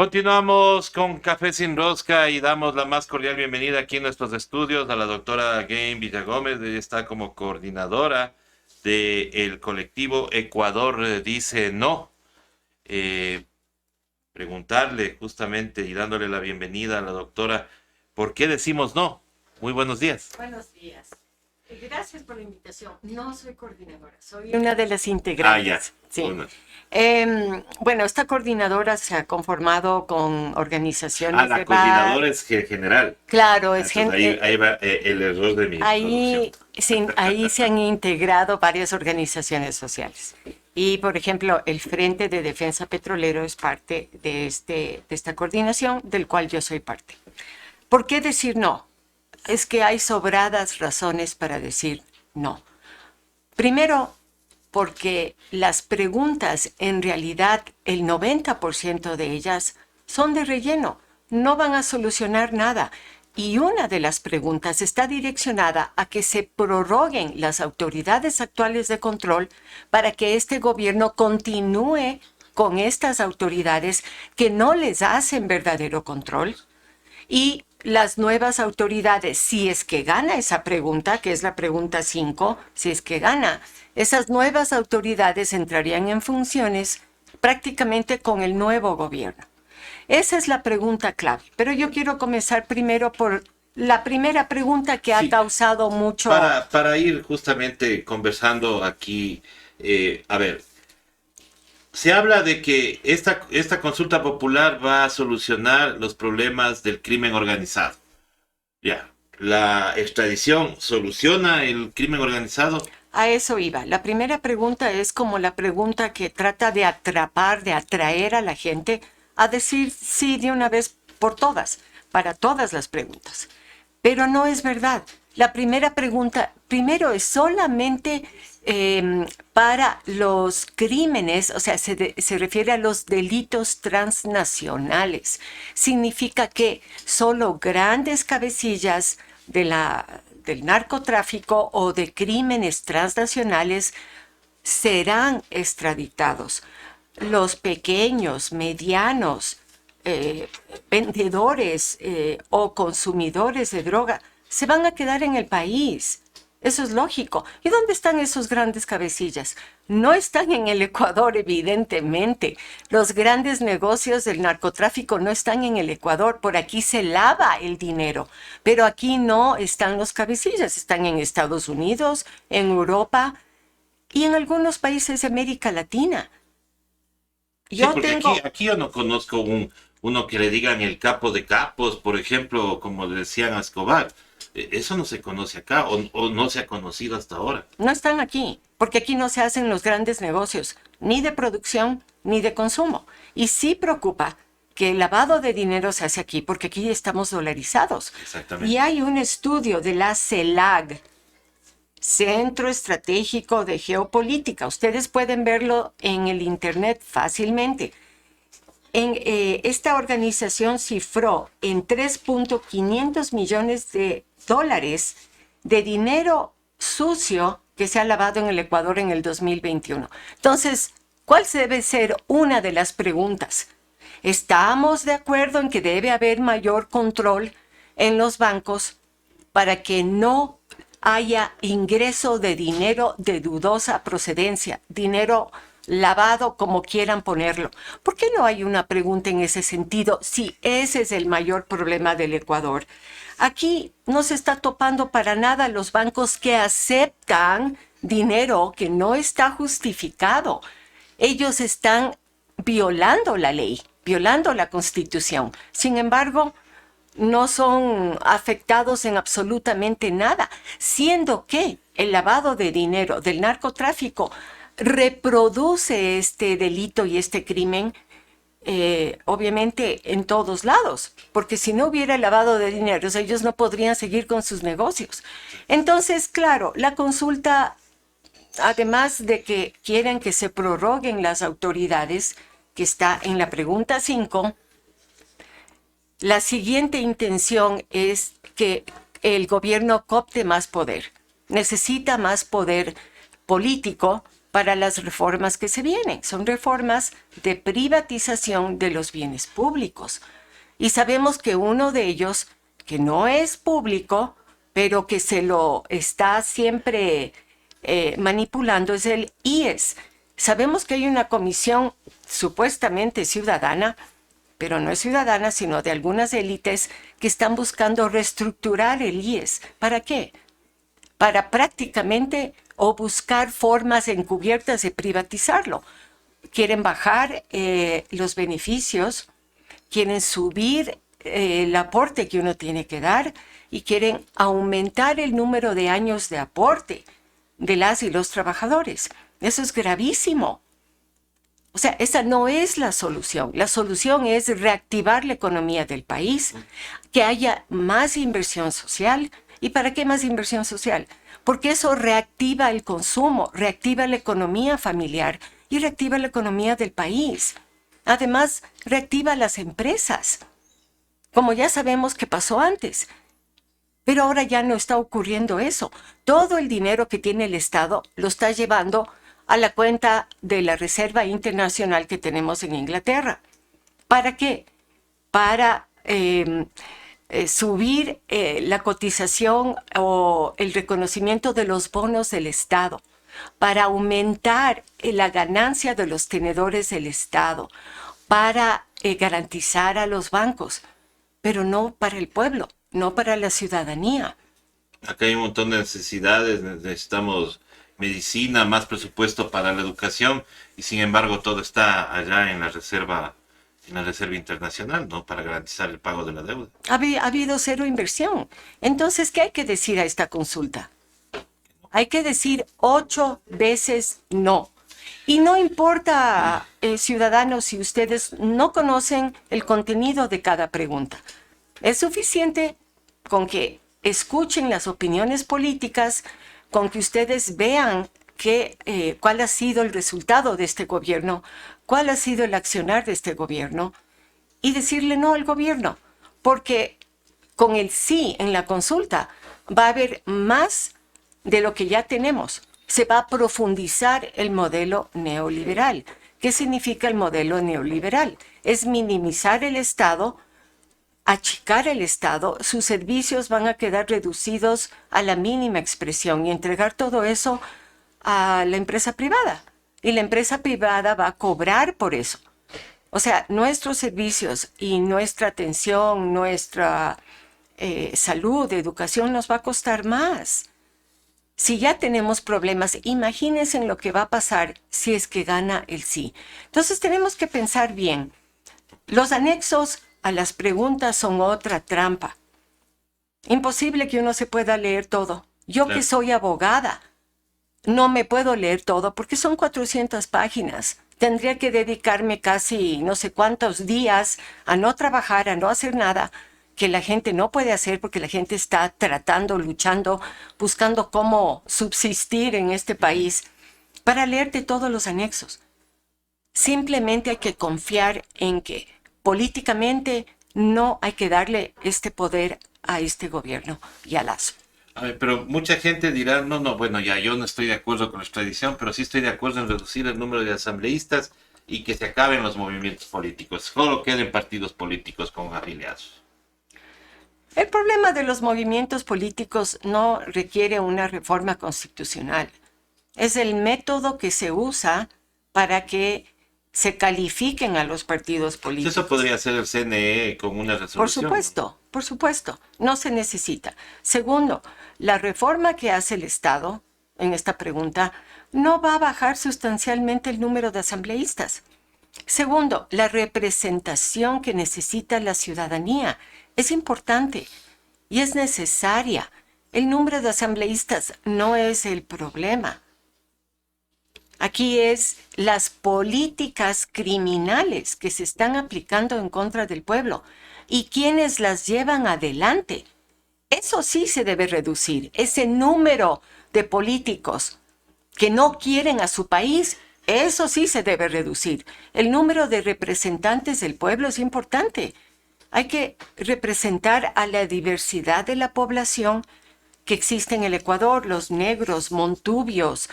Continuamos con Café sin Rosca y damos la más cordial bienvenida aquí en nuestros estudios a la doctora Game Villagómez. Ella está como coordinadora del colectivo Ecuador Dice No. Eh, Preguntarle justamente y dándole la bienvenida a la doctora, ¿por qué decimos no? Muy buenos días. Buenos días. Gracias por la invitación. No soy coordinadora, soy una de las Ya. integrantes. Sí. Una. Bueno, esta coordinadora se ha conformado con organizaciones La de coordinadora es general. Claro, es Entonces ahí, gente. ahí va el error de mi producción. Ahí se han integrado varias organizaciones sociales. Y, por ejemplo, el Frente de Defensa Petrolero es parte de esta coordinación, del cual yo soy parte. ¿Por qué decir no? Es que hay sobradas razones para decir no. Primero, porque las preguntas, en realidad, el 90% de ellas son de relleno, no van a solucionar nada. Y una de las preguntas está direccionada a que se prorroguen las autoridades actuales de control para que este gobierno continúe con estas autoridades que no les hacen verdadero control y las nuevas autoridades, si es que gana esa pregunta, que es la pregunta 5, si es que gana, esas nuevas autoridades entrarían en funciones prácticamente con el nuevo gobierno. Esa es la pregunta clave. Pero yo quiero comenzar primero por la primera pregunta que ha Sí, causado mucho. para ir justamente conversando aquí, a ver, se habla de que esta consulta popular va a solucionar los problemas del crimen organizado. Ya, ¿la extradición soluciona el crimen organizado? A eso iba. La primera pregunta es como la pregunta que trata de atrapar, de atraer a la gente a decir sí de una vez por todas, para todas las preguntas. Pero no es verdad. La primera pregunta, primero, es solamente para los crímenes, o sea, se refiere a los delitos transnacionales. Significa que solo grandes cabecillas del narcotráfico o de crímenes transnacionales serán extraditados. Los pequeños, medianos, vendedores o consumidores de droga se van a quedar en el país. Eso es lógico. ¿Y dónde están esos grandes cabecillas? No están en el Ecuador, evidentemente. Los grandes negocios del narcotráfico no están en el Ecuador. Por aquí se lava el dinero. Pero aquí no están los cabecillas. Están en Estados Unidos, en Europa y en algunos países de América Latina. Sí, Yo porque tengo. aquí yo no conozco uno que le digan el capo de capos, por ejemplo, como le decían a Escobar. Eso no se conoce acá o no se ha conocido hasta ahora. No están aquí, porque aquí no se hacen los grandes negocios, ni de producción ni de consumo. Y sí preocupa que el lavado de dinero se hace aquí, porque aquí estamos dolarizados. Exactamente. Y hay un estudio de la CELAG, Centro Estratégico de Geopolítica. Ustedes pueden verlo en el internet fácilmente. Esta organización cifró en 3.500 millones de dólares de dinero sucio que se ha lavado en el Ecuador en el 2021. Entonces, ¿cuál debe ser una de las preguntas? ¿Estamos de acuerdo en que debe haber mayor control en los bancos para que no haya ingreso de dinero de dudosa procedencia, dinero lavado como quieran ponerlo? ¿Por qué no hay una pregunta en ese sentido si ese es el mayor problema del Ecuador? Aquí no se está topando para nada los bancos que aceptan dinero que no está justificado. Ellos están violando la ley, violando la Constitución. Sin embargo, no son afectados en absolutamente nada, siendo que el lavado de dinero del narcotráfico reproduce este delito y este crimen, obviamente en todos lados, porque si no hubiera lavado de dinero, ellos no podrían seguir con sus negocios. Entonces, claro, la consulta, además de que quieren que se prorroguen las autoridades, que está en la pregunta 5, la siguiente intención es que el gobierno coopte más poder. Necesita más poder político para las reformas que se vienen. Son reformas de privatización de los bienes públicos. Y sabemos que uno de ellos, que no es público, pero que se lo está siempre manipulando, es el IES. Sabemos que hay una comisión supuestamente ciudadana, pero no es ciudadana, sino de algunas élites que están buscando reestructurar el IES. ¿Para qué? Para prácticamente o buscar formas encubiertas de privatizarlo. Quieren bajar los beneficios, quieren subir el aporte que uno tiene que dar y quieren aumentar el número de años de aporte de las y los trabajadores. Eso es gravísimo. O sea, esa no es la solución. La solución es reactivar la economía del país, que haya más inversión social. ¿Y para qué más inversión social? Porque eso reactiva el consumo, reactiva la economía familiar y reactiva la economía del país. Además, reactiva las empresas, como ya sabemos que pasó antes. Pero ahora ya no está ocurriendo eso. Todo el dinero que tiene el Estado lo está llevando a la cuenta de la Reserva Internacional que tenemos en Inglaterra. ¿Para qué? Para subir la cotización o el reconocimiento de los bonos del Estado, para aumentar la ganancia de los tenedores del Estado, para garantizar a los bancos, pero no para el pueblo, no para la ciudadanía. Acá hay un montón de necesidades, necesitamos medicina, más presupuesto para la educación, y sin embargo todo está allá en la reserva internacional, ¿no? Para garantizar el pago de la deuda. Ha habido cero inversión. Entonces, ¿qué hay que decir a esta consulta? Hay que decir 8 veces no. Y no importa, ciudadanos, si ustedes no conocen el contenido de cada pregunta. Es suficiente con que escuchen las opiniones políticas, con que ustedes vean cuál ha sido el resultado de este gobierno, cuál ha sido el accionar de este gobierno, y decirle no al gobierno, porque con el sí en la consulta va a haber más de lo que ya tenemos. Se va a profundizar el modelo neoliberal. ¿Qué significa el modelo neoliberal? Es minimizar el Estado, achicar el Estado, sus servicios van a quedar reducidos a la mínima expresión y entregar todo eso a la empresa privada. Y la empresa privada va a cobrar por eso. O sea, nuestros servicios y nuestra atención, nuestra salud, educación nos va a costar más. Si ya tenemos problemas, imagínense en lo que va a pasar si es que gana el sí. Entonces tenemos que pensar bien. Los anexos a las preguntas son otra trampa. Imposible que uno se pueda leer todo. Yo Claro. que soy abogada, no me puedo leer todo porque son 400 páginas. Tendría que dedicarme casi no sé cuántos días a no trabajar, a no hacer nada, que la gente no puede hacer porque la gente está tratando, luchando, buscando cómo subsistir en este país, para leerte todos los anexos. Simplemente hay que confiar en que políticamente no hay que darle este poder a este gobierno y a Lazo. A ver, pero mucha gente dirá, no, bueno, ya yo no estoy de acuerdo con la extradición, pero sí estoy de acuerdo en reducir el número de asambleístas y que se acaben los movimientos políticos, solo queden partidos políticos con afiliados. El problema de los movimientos políticos no requiere una reforma constitucional. Es el método que se usa para que se califiquen a los partidos políticos. Eso podría ser el CNE con una resolución. Por supuesto, no se necesita. Segundo, la reforma que hace el Estado en esta pregunta no va a bajar sustancialmente el número de asambleístas. Segundo, la representación que necesita la ciudadanía es importante y es necesaria. El número de asambleístas no es el problema. Aquí es las políticas criminales que se están aplicando en contra del pueblo y quienes las llevan adelante. Eso sí se debe reducir. Ese número de políticos que no quieren a su país, eso sí se debe reducir. El número de representantes del pueblo es importante. Hay que representar a la diversidad de la población que existe en el Ecuador, los negros, montubios,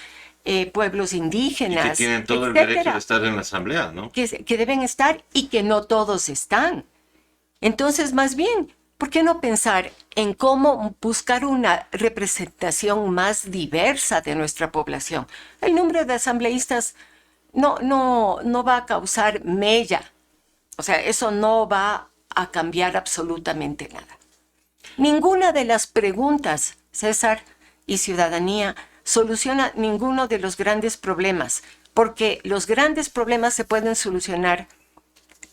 pueblos Y que indígenas, tienen todo el etcétera, derecho de estar en la asamblea, ¿no? que deben estar y que no todos están. Entonces, más bien, ¿por qué no pensar en cómo buscar una representación más diversa de nuestra población? El número de asambleístas no va a causar mella. O sea, eso no va a cambiar absolutamente nada. Ninguna de las preguntas, César y ciudadanía, soluciona ninguno de los grandes problemas, porque los grandes problemas se pueden solucionar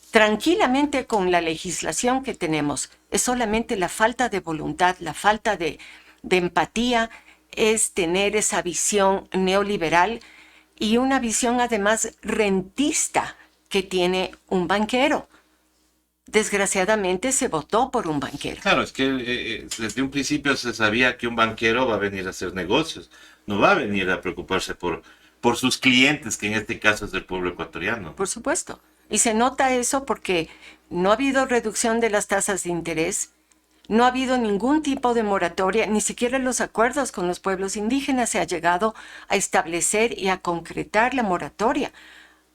tranquilamente con la legislación que tenemos. Es solamente la falta de voluntad, la falta de empatía, es tener esa visión neoliberal y una visión además rentista que tiene un banquero. Desgraciadamente se votó por un banquero. Claro, es que desde un principio se sabía que un banquero va a venir a hacer negocios, no va a venir a preocuparse por sus clientes, que en este caso es el pueblo ecuatoriano. Por supuesto. Y se nota eso porque no ha habido reducción de las tasas de interés, no ha habido ningún tipo de moratoria, ni siquiera en los acuerdos con los pueblos indígenas se ha llegado a establecer y a concretar la moratoria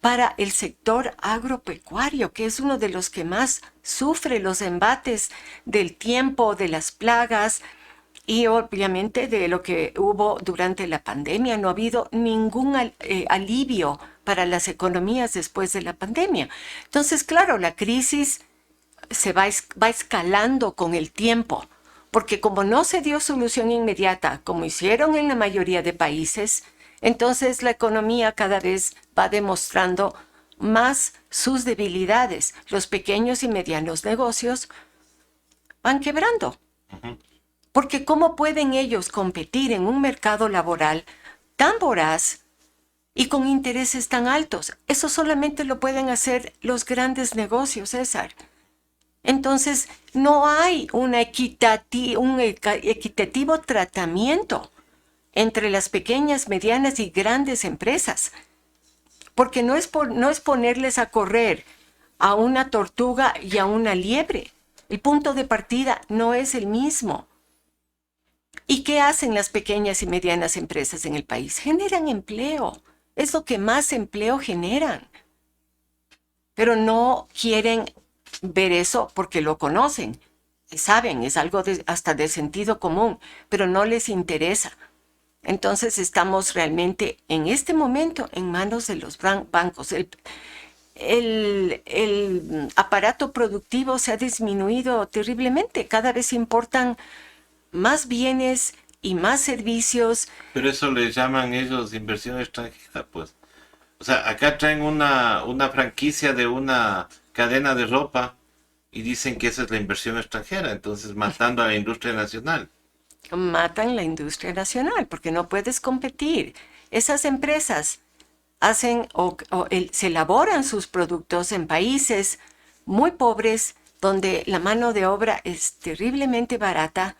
para el sector agropecuario, que es uno de los que más sufre los embates del tiempo, de las plagas y obviamente de lo que hubo durante la pandemia. No ha habido ningún alivio para las economías después de la pandemia. Entonces, claro, la crisis va escalando con el tiempo, porque como no se dio solución inmediata, como hicieron en la mayoría de países, entonces la economía cada vez va demostrando más sus debilidades. Los pequeños y medianos negocios van quebrando. Porque ¿cómo pueden ellos competir en un mercado laboral tan voraz y con intereses tan altos? Eso solamente lo pueden hacer los grandes negocios, César. Entonces, no hay un equitativo tratamiento entre las pequeñas, medianas y grandes empresas. Porque no es ponerles a correr a una tortuga y a una liebre. El punto de partida no es el mismo. ¿Y qué hacen las pequeñas y medianas empresas en el país? Generan empleo. Es lo que más empleo generan. Pero no quieren ver eso porque lo conocen. Saben, es algo hasta de sentido común, pero no les interesa. Entonces estamos realmente en este momento en manos de los bancos. El aparato productivo se ha disminuido terriblemente. Cada vez importan más bienes y más servicios. Pero eso le llaman ellos inversión extranjera, pues. O sea, acá traen una franquicia de una cadena de ropa y dicen que esa es la inversión extranjera, entonces matando a la industria nacional. Matan la industria nacional porque no puedes competir. Esas empresas hacen se elaboran sus productos en países muy pobres donde la mano de obra es terriblemente barata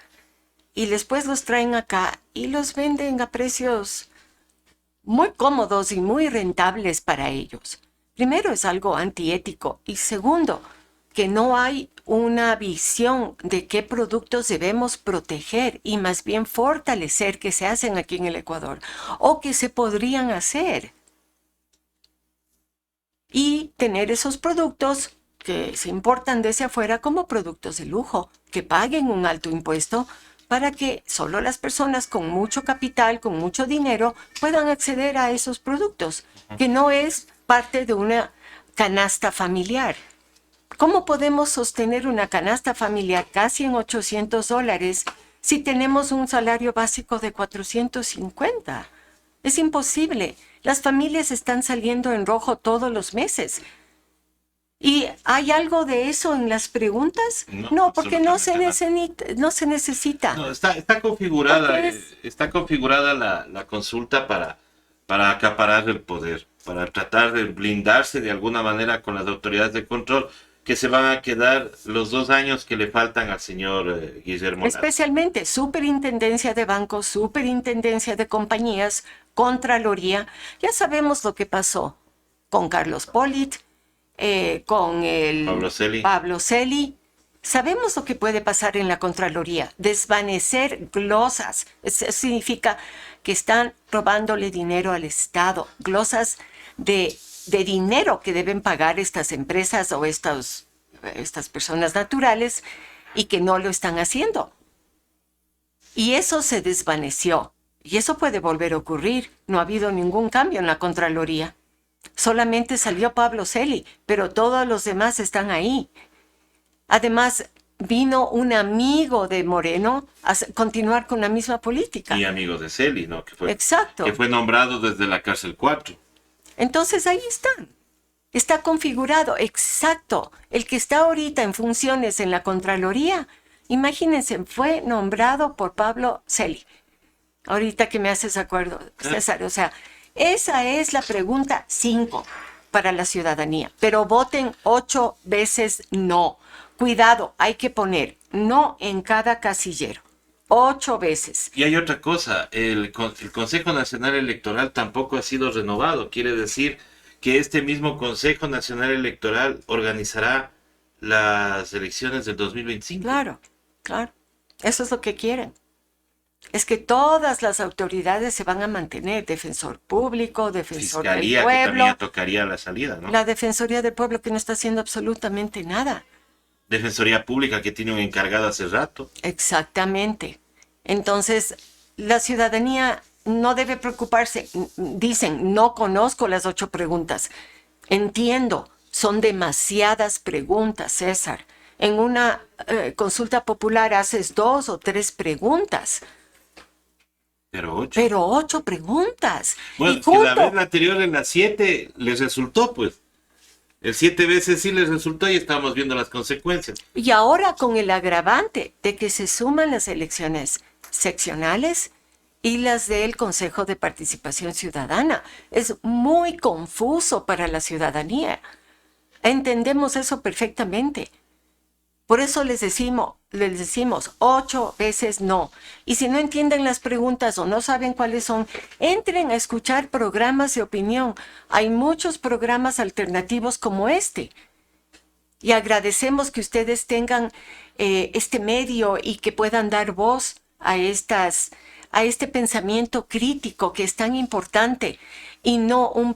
y después los traen acá y los venden a precios muy cómodos y muy rentables para ellos. Primero, es algo antiético y segundo, que no hay una visión de qué productos debemos proteger y más bien fortalecer que se hacen aquí en el Ecuador o que se podrían hacer. Y tener esos productos que se importan desde afuera como productos de lujo, que paguen un alto impuesto para que solo las personas con mucho capital, con mucho dinero, puedan acceder a esos productos, que no es parte de una canasta familiar. ¿Cómo podemos sostener una canasta familiar casi en $800 si tenemos un salario básico de 450? Es imposible. Las familias están saliendo en rojo todos los meses. ¿Y hay algo de eso en las preguntas? No, porque no se necesita. No, está configurada, Porque es- está configurada la consulta para acaparar el poder, para tratar de blindarse de alguna manera con las autoridades de control que se van a quedar los 2 años que le faltan al señor Guillermo Lazo. Especialmente Superintendencia de Bancos, Superintendencia de Compañías, Contraloría. Ya sabemos lo que pasó con Carlos Polit, con el Pablo Celi. Pablo Celi. Sabemos lo que puede pasar en la Contraloría, desvanecer glosas. Eso significa que están robándole dinero al Estado, glosas de dinero que deben pagar estas empresas o estas personas naturales y que no lo están haciendo. Y eso se desvaneció. Y eso puede volver a ocurrir. No ha habido ningún cambio en la Contraloría. Solamente salió Pablo Celi, pero todos los demás están ahí. Además, vino un amigo de Moreno a continuar con la misma política. Y amigo de Celi, ¿no? Exacto. Que fue nombrado desde la cárcel 4. Entonces ahí están. Está configurado, exacto. El que está ahorita en funciones en la Contraloría, imagínense, fue nombrado por Pablo Celi. Ahorita que me haces acuerdo, César, o sea, esa es la pregunta 5 para la ciudadanía. Pero voten 8 veces no. Cuidado, hay que poner no en cada casillero. 8 veces. Y hay otra cosa, el Consejo Nacional Electoral tampoco ha sido renovado. Quiere decir que este mismo Consejo Nacional Electoral organizará las elecciones del 2025. Claro, claro. Eso es lo que quieren. Es que todas las autoridades se van a mantener. Defensor público, defensor Fiscalía, del pueblo. que también tocaría la salida, ¿no? La Defensoría del Pueblo que no está haciendo absolutamente nada. Defensoría Pública que tiene un encargado hace rato. Exactamente. Entonces, la ciudadanía no debe preocuparse. Dicen, no conozco las 8 preguntas. Entiendo, son demasiadas preguntas, César. En una consulta popular haces 2 o 3 preguntas. Pero 8 preguntas. Bueno, Y que la vez anterior en las 7 les resultó, pues. El 7 veces sí les resultó y estamos viendo las consecuencias. Y ahora con el agravante de que se suman las elecciones seccionales y las del Consejo de Participación Ciudadana. Es muy confuso para la ciudadanía. Entendemos eso perfectamente. Por eso les decimos 8 veces no. Y si no entienden las preguntas o no saben cuáles son, entren a escuchar programas de opinión. Hay muchos programas alternativos como este. Y agradecemos que ustedes tengan este medio y que puedan dar voz a este pensamiento crítico que es tan importante y no un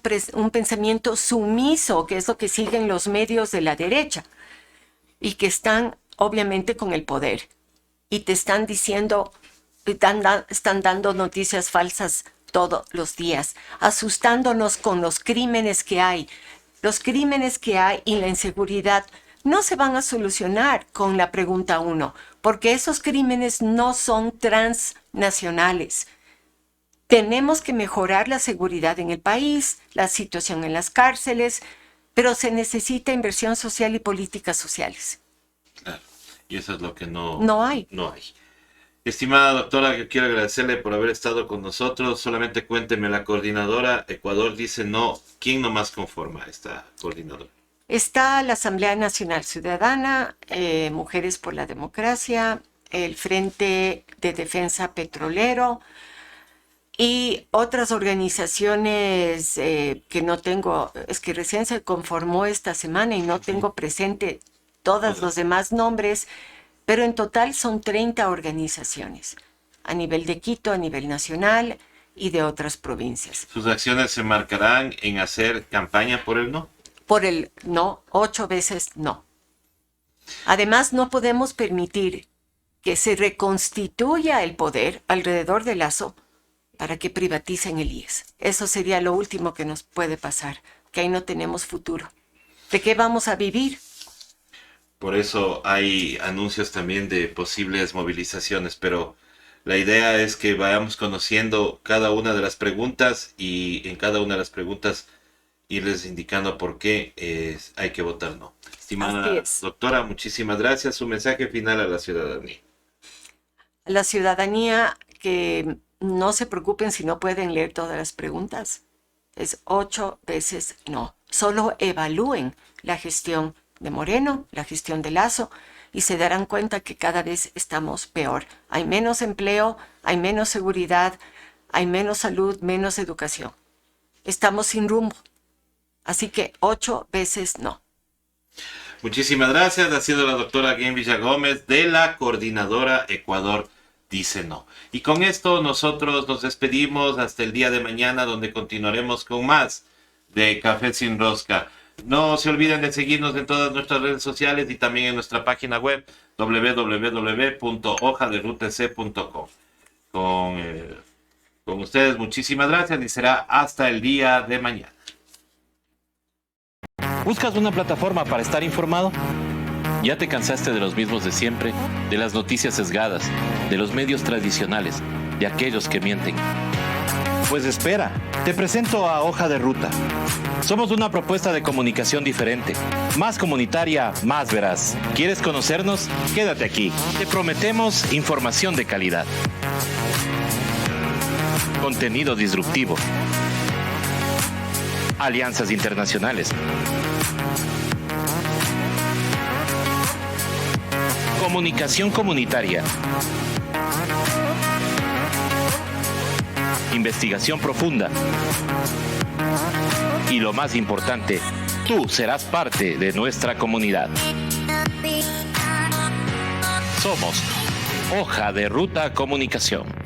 pensamiento sumiso, que es lo que siguen los medios de la derecha y que están obviamente con el poder y te están diciendo, están dando noticias falsas todos los días, asustándonos con los crímenes que hay. Los crímenes que hay y la inseguridad no se van a solucionar con la pregunta 1, porque esos crímenes no son transnacionales. Tenemos que mejorar la seguridad en el país, la situación en las cárceles, pero se necesita inversión social y políticas sociales. Claro, y eso es lo que no hay. No hay. Estimada doctora, yo quiero agradecerle por haber estado con nosotros. Solamente cuénteme, la coordinadora Ecuador dice no. ¿Quién nomás conforma esta coordinadora? Está la Asamblea Nacional Ciudadana, Mujeres por la Democracia, el Frente de Defensa Petrolero y otras organizaciones que no tengo, es que recién se conformó esta semana y no tengo presente todos los demás nombres, pero en total son 30 organizaciones a nivel de Quito, a nivel nacional y de otras provincias. ¿Sus acciones se marcarán en hacer campaña por el no? Por el no, 8 veces no. Además, no podemos permitir que se reconstituya el poder alrededor de Lazo para que privaticen el IES. Eso sería lo último que nos puede pasar, que ahí no tenemos futuro. ¿De qué vamos a vivir? Por eso hay anuncios también de posibles movilizaciones, pero la idea es que vayamos conociendo cada una de las preguntas y en cada una de las preguntas irles indicando por qué hay que votar no. Estimada doctora, muchísimas gracias. Su mensaje final a la ciudadanía. A la ciudadanía que no se preocupen si no pueden leer todas las preguntas. Es 8 veces no. Solo evalúen la gestión de Moreno, la gestión de Lazo, y se darán cuenta que cada vez estamos peor. Hay menos empleo, hay menos seguridad, hay menos salud, menos educación. Estamos sin rumbo. Así que 8 veces no. Muchísimas gracias. Ha sido la doctora Game Villagómez de la Coordinadora Ecuador Dice No. Y con esto nosotros nos despedimos hasta el día de mañana, donde continuaremos con más de Café Sin Rosca. No se olviden de seguirnos en todas nuestras redes sociales y también en nuestra página web www.hojaderutc.com. Con ustedes muchísimas gracias y será hasta el día de mañana. ¿Buscas una plataforma para estar informado? ¿Ya te cansaste de los mismos de siempre, de las noticias sesgadas, de los medios tradicionales, de aquellos que mienten? Pues espera, te presento a Hoja de Ruta. Somos una propuesta de comunicación diferente, Más comunitaria, más veraz. ¿quieres conocernos? Quédate aquí. Te prometemos información de calidad, contenido disruptivo, alianzas internacionales, comunicación comunitaria, investigación profunda y lo más importante, tú serás parte de nuestra comunidad. Somos Hoja de Ruta Comunicación.